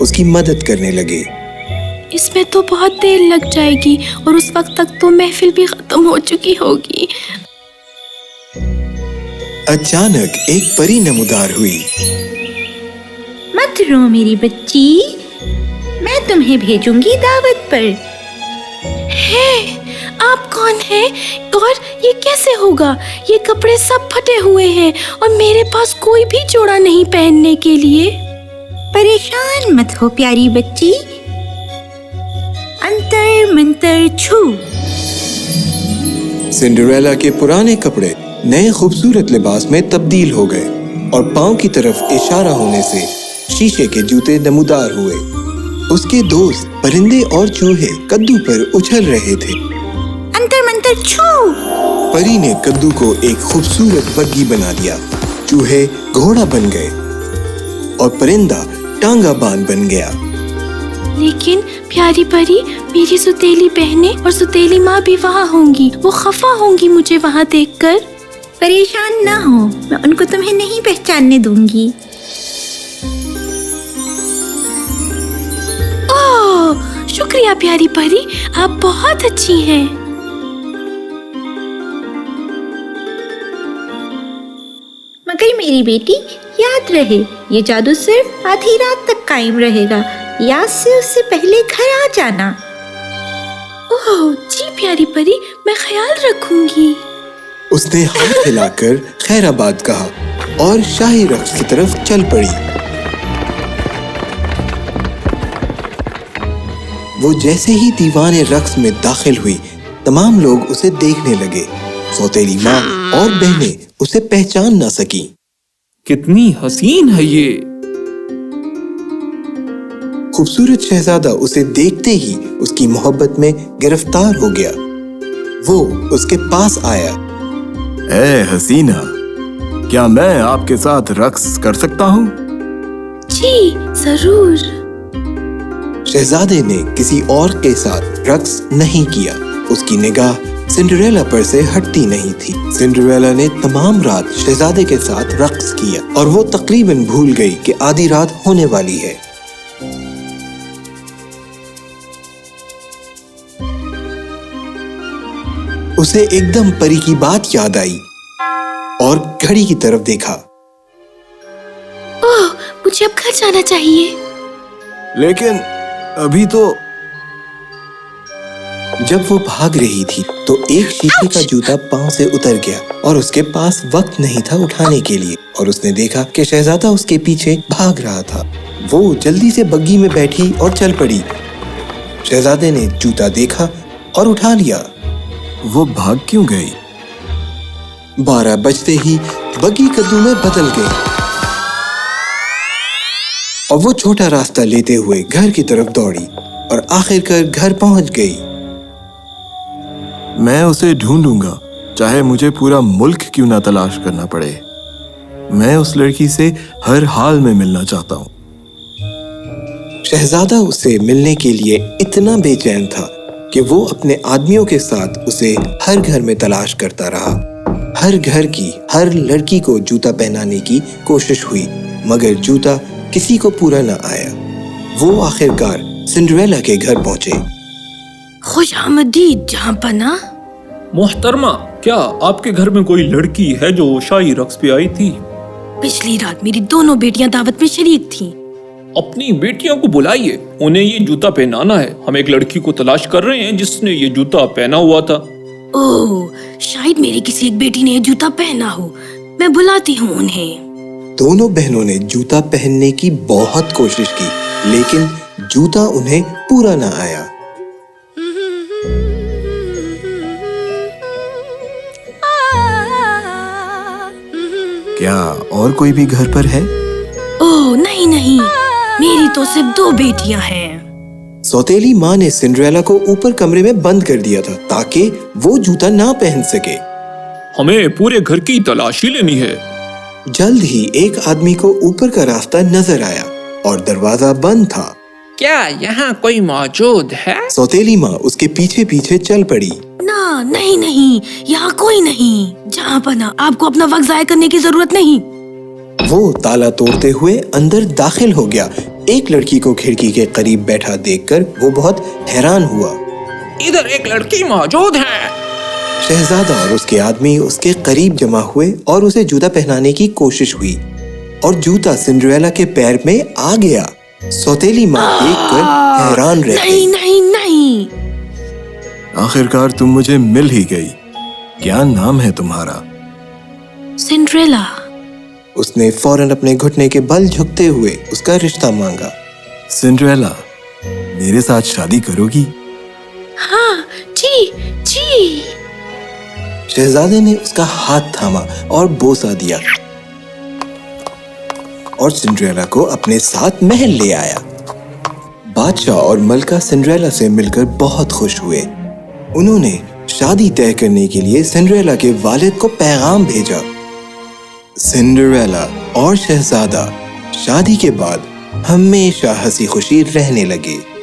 اس کی مدد کرنے لگے۔ اس میں تو بہت دیر لگ جائے گی اور اس وقت تک تو محفل بھی ختم ہو چکی ہوگی۔ اچانک ایک پری نمودار ہوئی۔ مت رو میری بچی، میں تمہیں بھیجوں گی دعوت پر۔ آپ کون ہیں اور یہ کیسے ہوگا؟ یہ کپڑے سب پھٹے ہوئے ہیں اور میرے پاس کوئی بھی جوڑا نہیں پہننے کے لیے۔ پریشان مت ہو پیاری بچی، انتر منتر چھو۔ سنڈریلا کے پرانے کپڑے نئے خوبصورت لباس میں تبدیل ہو گئے اور پاؤں کی طرف اشارہ ہونے سے شیشے کے جوتے نمودار ہوئے۔ اس کے دوست پرندے اور چوہے کدو پر اچھل رہے تھے۔ انتر منتر چھو۔ پری نے کدو کو ایک خوبصورت بگی بنا دیا، چوہے گھوڑا بن گئے اور پرندہ ٹانگا بان بن گیا۔ لیکن پیاری پری، میری ستیلی بہنیں اور ستیلی ماں بھی وہاں ہوں گی، وہ خفا ہوں گی مجھے وہاں دیکھ کر۔ پریشان نہ ہو، میں ان کو تمہیں نہیں پہچاننے دوں گی۔ اوہ، شکریہ پیاری پری، آپ بہت اچھی ہیں۔ مگر میری بیٹی یاد رہے، یہ جادو صرف آدھی رات تک قائم رہے گا، یاد سے اس سے پہلے گھر آ جانا۔ اوہ جی پیاری پری، میں خیال رکھوں گی۔ اس نے ہاتھ ہلا کر خیر آباد کہا اور شاہی رقص کی طرف چل پڑی۔ وہ جیسے ہی دیوان رقص میں داخل ہوئی، تمام لوگ اسے دیکھنے لگے۔ سوتیلی ماں اور بہنیں اسے پہچان نہ سکیں۔ کتنی حسین ہے یہ۔ خوبصورت شہزادہ اسے دیکھتے ہی اس کی محبت میں گرفتار ہو گیا۔ وہ اس کے پاس آیا۔ اے حسینہ، کیا میں آپ کے ساتھ رقص کر سکتا ہوں؟ جی ضرور۔ شہزادے نے کسی اور کے ساتھ رقص نہیں کیا۔ اس کی نگاہ سنڈریلا پر سے ہٹتی نہیں تھی۔ سنڈریلا نے تمام رات شہزادے کے ساتھ رقص کیا اور وہ تقریباً بھول گئی کہ آدھی رات ہونے والی ہے۔ اسے ایک دم پری کی بات یاد آئی اور گھڑی کی طرف دیکھا۔ اوہ، مجھے اب گھر جانا چاہیے۔ لیکن ابھی تو… جب وہ بھاگ رہی تھی تو ایک شیشے کا جوتا پاؤں سے اتر گیا اور اس کے پاس وقت نہیں تھا اٹھانے کے لیے، اور اس نے دیکھا کہ شہزادہ اس کے پیچھے بھاگ رہا تھا۔ وہ جلدی سے بگی میں بیٹھی اور چل پڑی۔ شہزادے نے جوتا دیکھا اور اٹھا لیا۔ وہ بھاگ کیوں گئی؟ 12 بجتے ہی بگی کدو میں بدل گئی اور وہ چھوٹا راستہ لیتے ہوئے گھر کی طرف دوڑی اور آخر کار گھر پہنچ گئی۔ میں اسے ڈھونڈوں گا، چاہے مجھے پورا ملک کیوں نہ تلاش کرنا پڑے۔ میں اس لڑکی سے ہر حال میں ملنا چاہتا ہوں۔ شہزادہ اسے ملنے کے لیے اتنا بے چین تھا کہ وہ اپنے آدمیوں کے ساتھ اسے ہر گھر میں تلاش کرتا رہا۔ ہر گھر کی ہر لڑکی کو جوتا پہنانے کی کوشش ہوئی، مگر جوتا کسی کو پورا نہ آیا۔ وہ آخر کار سنڈریلا کے گھر پہنچے۔ خوش آمدید جہاں پناہ۔ محترمہ، کیا آپ کے گھر میں کوئی لڑکی ہے جو شاہی رقص پہ آئی تھی؟ پچھلی رات میری دونوں بیٹیاں دعوت میں شریک تھیں۔ اپنی بیٹیوں کو بلائیے، انہیں یہ جوتا پہنانا ہے۔ ہم ایک لڑکی کو تلاش کر رہے ہیں جس نے یہ جوتا پہنا ہوا تھا۔ اوہ، شاید میری کسی ایک بیٹی نے یہ جوتا پہنا ہو، میں بلاتی ہوں انہیں۔ دونوں بہنوں نے جوتا پہننے کی بہت کوشش کی، لیکن جوتا انہیں پورا نہ آیا۔ کیا اور کوئی بھی گھر پر ہے؟ اوہ نہیں، میری تو صرف 2 بیٹیاں ہیں۔ سوتیلی ماں نے سنڈریلا کو اوپر کمرے میں بند کر دیا تھا تاکہ وہ جوتا نہ پہن سکے۔ ہمیں پورے گھر کی تلاشی لینی ہے۔ جلد ہی ایک آدمی کو اوپر کا راستہ نظر آیا اور دروازہ بند تھا۔ کیا یہاں کوئی موجود ہے؟ سوتیلی ماں اس کے پیچھے پیچھے چل پڑی۔ نہیں، یہاں کوئی نہیں۔ جہاں پناہ، آپ کو اپنا وقت ضائع کرنے کی ضرورت نہیں۔ وہ تالا توڑتے ہوئے اندر داخل ہو گیا۔ ایک لڑکی کو کھڑکی کے قریب بیٹھا دیکھ کر وہ بہت حیران ہوا۔ ادھر ایک لڑکی موجود ہے۔ شہزادہ اور اس کے آدمی اس کے قریب جمع ہوئے اور اسے جوتا پہنانے کی کوشش ہوئی اور جوتا سنڈریلا کے پیر میں آ گیا۔ سوتیلی ماں دیکھ کر حیران رہ گئی۔ نہیں نہیں، آخرکار تم مجھے مل ہی گئی۔ کیا نام ہے تمہارا؟ سنڈریلا۔ اس نے فوراً اپنے گھٹنے کے بل جھکتے ہوئے اس کا رشتہ مانگا۔ سنڈریلا، میرے ساتھ شادی کرو گی؟ ہاں جی جی۔ شہزادے نے اس کا ہاتھ تھاما اور بوسہ دیا اور سنڈریلا کو اپنے ساتھ محل لے آیا۔ بادشاہ اور ملکہ سنڈریلا سے مل کر بہت خوش ہوئے۔ انہوں نے شادی طے کرنے کے لیے سنڈریلا کے والد کو پیغام بھیجا۔ سنڈریلا اور شہزادہ شادی کے بعد ہمیشہ ہنسی خوشی رہنے لگے۔